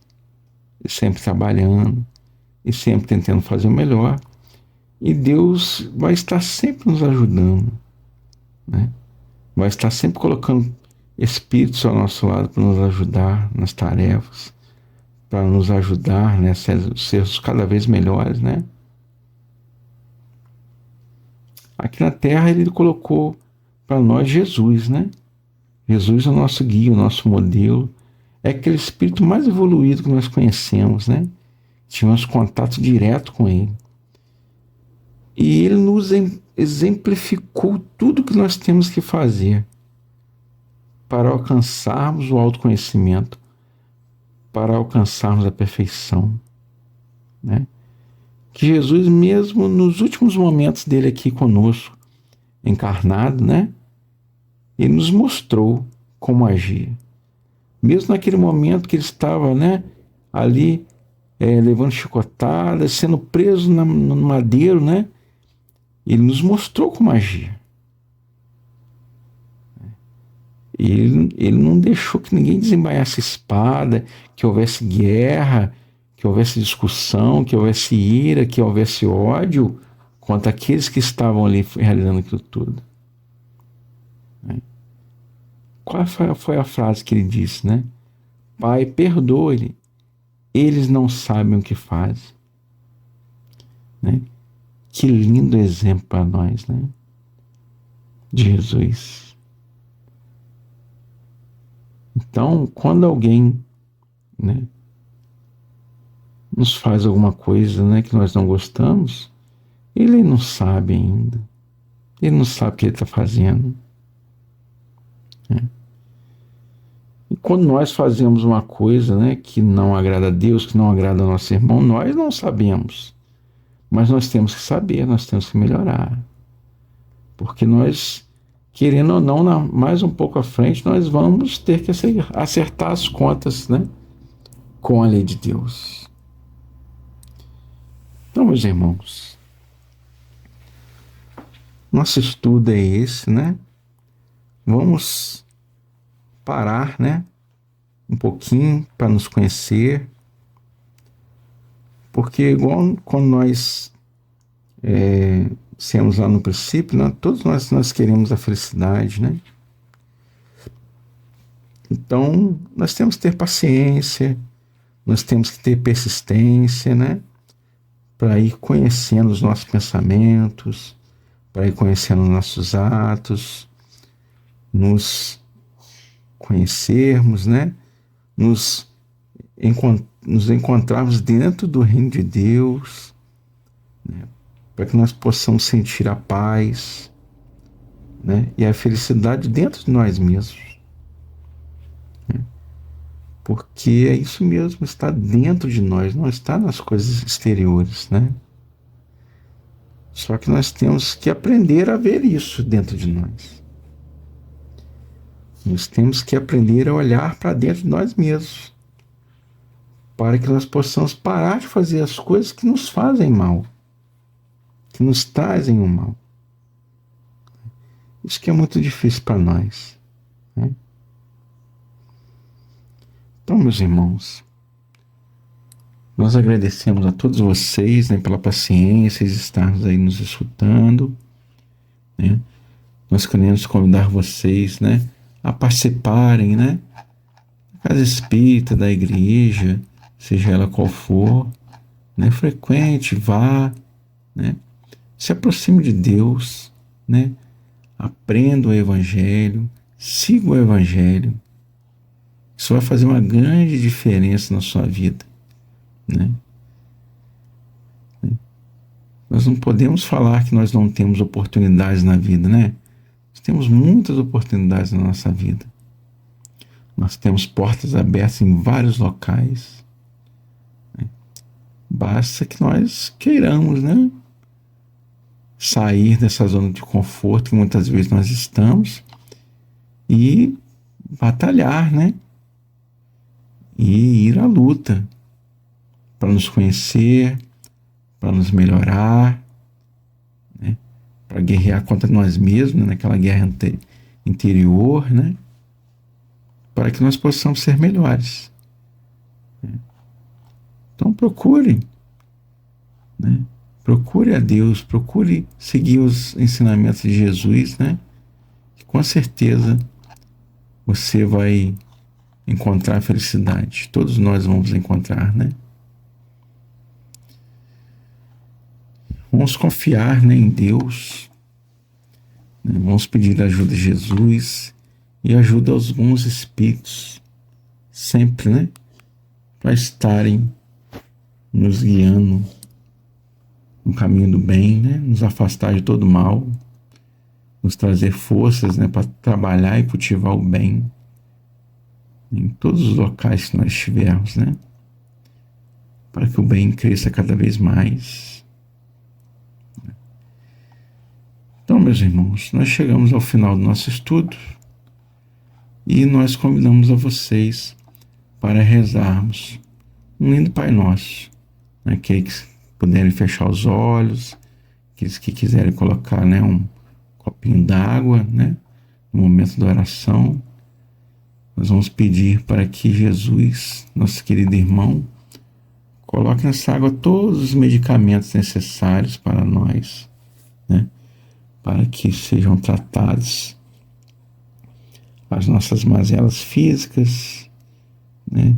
e sempre trabalhando, e sempre tentando fazer o melhor. E Deus vai estar sempre nos ajudando, né? Vai estar sempre colocando espíritos ao nosso lado para nos ajudar nas tarefas, para nos ajudar, né, a sermos cada vez melhores, né? Aqui na Terra ele colocou para nós Jesus, né? Jesus é o nosso guia, o nosso modelo. É aquele espírito mais evoluído que nós conhecemos, né? Tivemos contato direto com ele. E ele nos exemplificou tudo que nós temos que fazer para alcançarmos o autoconhecimento, para alcançarmos a perfeição, né? Que Jesus, mesmo nos últimos momentos dele aqui conosco, encarnado, né? Ele nos mostrou como agir. Mesmo naquele momento que ele estava, né, ali levando chicotadas, sendo preso no madeiro, né? Ele nos mostrou como agir. Ele não deixou que ninguém desembainhasse espada, que houvesse guerra, que houvesse discussão, que houvesse ira, que houvesse ódio contra aqueles que estavam ali realizando aquilo tudo. Qual foi a frase que ele disse, né? Pai, perdoe-lhe, eles não sabem o que fazem, né? Que lindo exemplo para nós, né? De Jesus. Então, quando alguém, né, nos faz alguma coisa, né, que nós não gostamos, ele não sabe ainda. Ele não sabe o que ele está fazendo, né? E quando nós fazemos uma coisa, né, que não agrada a Deus, que não agrada ao nosso irmão, nós não sabemos. Mas nós temos que saber, nós temos que melhorar. Porque nós, querendo ou não, mais um pouco à frente, nós vamos ter que acertar as contas, né, com a lei de Deus. Então, meus irmãos, nosso estudo é esse, né? Vamos parar, né, um pouquinho para nos conhecer, porque igual quando nós dissemos lá no princípio, né, todos nós queremos a felicidade, né? Então nós temos que ter paciência, nós temos que ter persistência, né, para ir conhecendo os nossos pensamentos, para ir conhecendo os nossos atos, nos conhecermos, né? Nos encontrarmos dentro do reino de Deus, né? Para que nós possamos sentir a paz, né? E a felicidade dentro de nós mesmos, né? Porque é isso mesmo, está dentro de nós, não está nas coisas exteriores, né? Só que nós temos que aprender a ver isso dentro de nós. Nós temos que aprender a olhar para dentro de nós mesmos, para que nós possamos parar de fazer as coisas que nos fazem mal, que nos trazem o mal. Isso que é muito difícil para nós, né? Então, meus irmãos, nós agradecemos a todos vocês, né, pela paciência de estarmos aí nos escutando, né? Nós queremos convidar vocês, né, a participarem, né, da casa espírita, da igreja, seja ela qual for, né, frequente, vá, né, se aproxime de Deus, né, aprenda o Evangelho, siga o Evangelho. Isso vai fazer uma grande diferença na sua vida, né? Nós não podemos falar que nós não temos oportunidades na vida, né? Nós temos muitas oportunidades na nossa vida. Nós temos portas abertas em vários locais, né? Basta que nós queiramos, né, sair dessa zona de conforto que muitas vezes nós estamos e batalhar, né? e ir à luta para nos conhecer, para nos melhorar, né? Para guerrear contra nós mesmos, né? Naquela guerra interior, né? Para que nós possamos ser melhores. Então procure, né? Procure a Deus, procure seguir os ensinamentos de Jesus, né? Que com certeza você vai encontrar felicidade. Todos nós vamos encontrar, né? Vamos confiar, né, em Deus, né? Vamos pedir ajuda de Jesus e ajuda aos bons espíritos, sempre, né? Para estarem nos guiando no caminho do bem, né? Nos afastar de todo mal, nos trazer forças, né? Para trabalhar e cultivar o bem em todos os locais que nós estivermos, né? Para que o bem cresça cada vez mais. Então, meus irmãos, nós chegamos ao final do nosso estudo e nós convidamos a vocês para rezarmos um lindo Pai Nosso, né? Aqueles que puderem fechar os olhos, aqueles que quiserem colocar, né, um copinho d'água, né, no momento da oração, nós vamos pedir para que Jesus, nosso querido irmão, coloque nessa água todos os medicamentos necessários para nós, né, para que sejam tratadas as nossas mazelas físicas, né,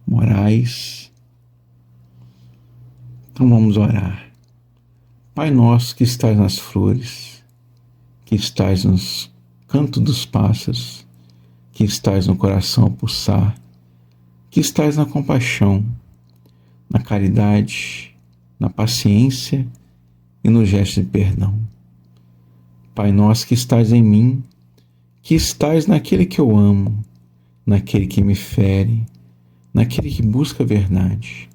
morais. Então vamos orar. Pai nosso que estás nas flores, que estás nos cantos dos pássaros, que estás no coração a pulsar, que estás na compaixão, na caridade, na paciência e no gesto de perdão. Pai nosso que estás em mim, que estás naquele que eu amo, naquele que me fere, naquele que busca a verdade.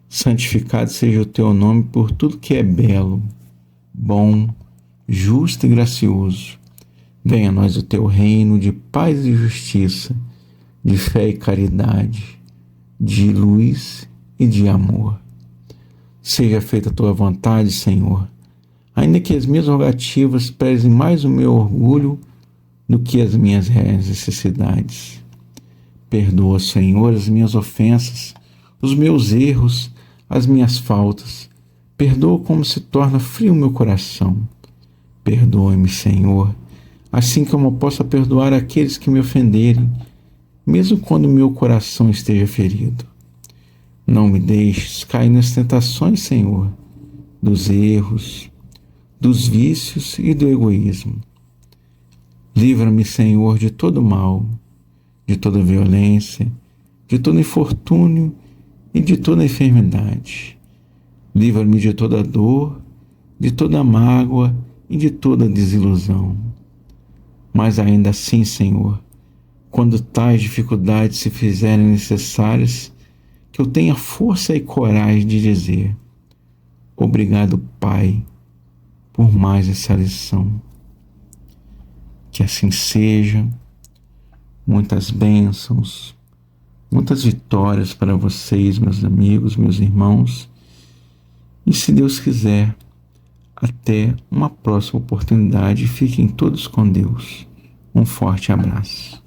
Santificado seja o teu nome por tudo que é belo, bom, justo e gracioso. Venha a nós o teu reino de paz e justiça, de fé e caridade, de luz e de amor. Seja feita a tua vontade, Senhor, ainda que as minhas rogativas prezem mais o meu orgulho do que as minhas reais necessidades. Perdoa, Senhor, as minhas ofensas, os meus erros, as minhas faltas. Perdoa como se torna frio o meu coração. Perdoa-me, Senhor, assim como eu possa perdoar aqueles que me ofenderem, mesmo quando meu coração esteja ferido. Não me deixes cair nas tentações, Senhor, dos erros, dos vícios e do egoísmo. Livra-me, Senhor, de todo mal, de toda violência, de todo infortúnio e de toda enfermidade. Livra-me de toda dor, de toda mágoa e de toda desilusão. Mas ainda assim, Senhor, quando tais dificuldades se fizerem necessárias, que eu tenha força e coragem de dizer: obrigado, Pai, por mais essa lição. Que assim seja. Muitas bênçãos, muitas vitórias para vocês, meus amigos, meus irmãos. E se Deus quiser, até uma próxima oportunidade. Fiquem todos com Deus. Um forte abraço.